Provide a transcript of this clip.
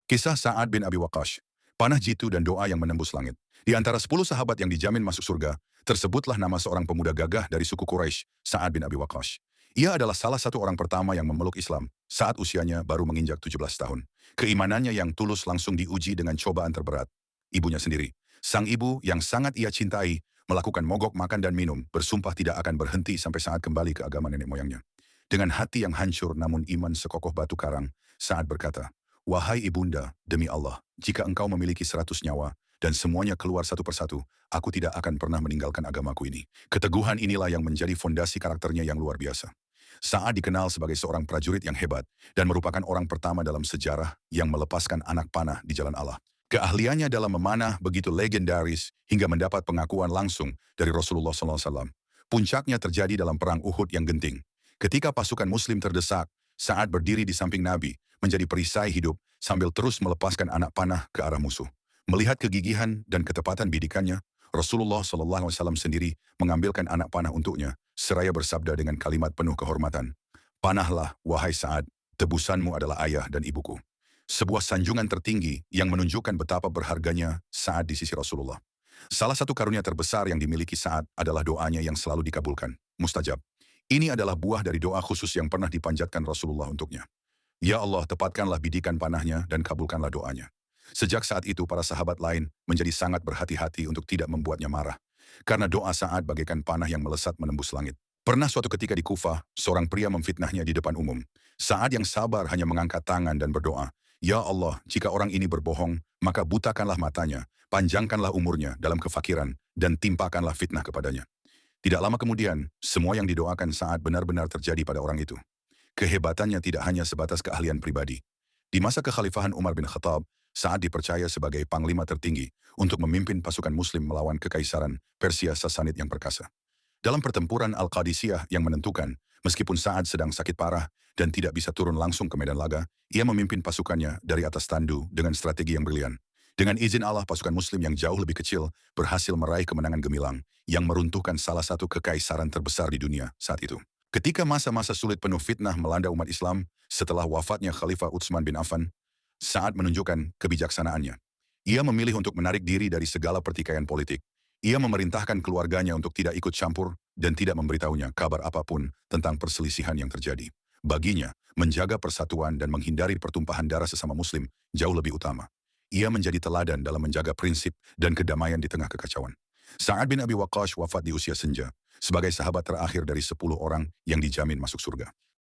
Kisah Sa'ad bin Abi Waqqas, panah jitu dan doa yang menembus langit. Di antara 10 sahabat yang dijamin masuk surga, tersebutlah nama seorang pemuda gagah dari suku Quraisy, Sa'ad bin Abi Waqqas. Ia adalah salah satu orang pertama yang memeluk Islam saat usianya baru menginjak 17 tahun. Keimanannya yang tulus langsung diuji dengan cobaan terberat. Ibunya sendiri, sang ibu yang sangat ia cintai, melakukan mogok makan dan minum, bersumpah tidak akan berhenti sampai saat kembali ke agama nenek moyangnya. Dengan hati yang hancur namun iman sekokoh batu karang, Sa'ad berkata, "Wahai ibunda, demi Allah, jika engkau memiliki 100 nyawa, dan semuanya keluar satu persatu, aku tidak akan pernah meninggalkan agamaku ini." Keteguhan inilah yang menjadi fondasi karakternya yang luar biasa. Sa'ad dikenal sebagai seorang prajurit yang hebat, dan merupakan orang pertama dalam sejarah yang melepaskan anak panah di jalan Allah. Keahliannya dalam memanah begitu legendaris hingga mendapat pengakuan langsung dari Rasulullah SAW. Puncaknya terjadi dalam perang Uhud yang genting. Ketika pasukan muslim terdesak, Sa'ad berdiri di samping Nabi, menjadi perisai hidup sambil terus melepaskan anak panah ke arah musuh. Melihat kegigihan dan ketepatan bidikannya, Rasulullah SAW sendiri mengambilkan anak panah untuknya, seraya bersabda dengan kalimat penuh kehormatan, "Panahlah, wahai Sa'ad, tebusanmu adalah ayah dan ibuku." Sebuah sanjungan tertinggi yang menunjukkan betapa berharganya Sa'ad di sisi Rasulullah. Salah satu karunia terbesar yang dimiliki Sa'ad adalah doanya yang selalu dikabulkan, mustajab. Ini adalah buah dari doa khusus yang pernah dipanjatkan Rasulullah untuknya. "Ya Allah, tepatkanlah bidikan panahnya dan kabulkanlah doanya." Sejak saat itu para sahabat lain menjadi sangat berhati-hati untuk tidak membuatnya marah. Karena doa Sa'ad bagaikan panah yang melesat menembus langit. Pernah suatu ketika di Kufah, seorang pria memfitnahnya di depan umum. Sa'ad yang sabar hanya mengangkat tangan dan berdoa, "Ya Allah, jika orang ini berbohong, maka butakanlah matanya, panjangkanlah umurnya dalam kefakiran, dan timpakanlah fitnah kepadanya." Tidak lama kemudian, semua yang didoakan Sa'ad benar-benar terjadi pada orang itu. Kehebatannya tidak hanya sebatas keahlian pribadi. Di masa kekhalifahan Umar bin Khattab, Sa'ad dipercaya sebagai panglima tertinggi untuk memimpin pasukan muslim melawan kekaisaran Persia Sasanid yang perkasa. Dalam pertempuran Al-Qadisiyah yang menentukan, meskipun Sa'ad sedang sakit parah dan tidak bisa turun langsung ke medan laga, ia memimpin pasukannya dari atas tandu dengan strategi yang brilian. Dengan izin Allah, pasukan muslim yang jauh lebih kecil berhasil meraih kemenangan gemilang yang meruntuhkan salah satu kekaisaran terbesar di dunia saat itu. Ketika masa-masa sulit penuh fitnah melanda umat Islam setelah wafatnya Khalifah Utsman bin Affan, Sa'ad menunjukkan kebijaksanaannya. Ia memilih untuk menarik diri dari segala pertikaian politik. Ia memerintahkan keluarganya untuk tidak ikut campur dan tidak memberitahunya kabar apapun tentang perselisihan yang terjadi. Baginya, menjaga persatuan dan menghindari pertumpahan darah sesama muslim jauh lebih utama. Ia menjadi teladan dalam menjaga prinsip dan kedamaian di tengah kekacauan. Sa'ad bin Abi Waqqas wafat di usia senja, sebagai sahabat terakhir dari 10 orang yang dijamin masuk surga.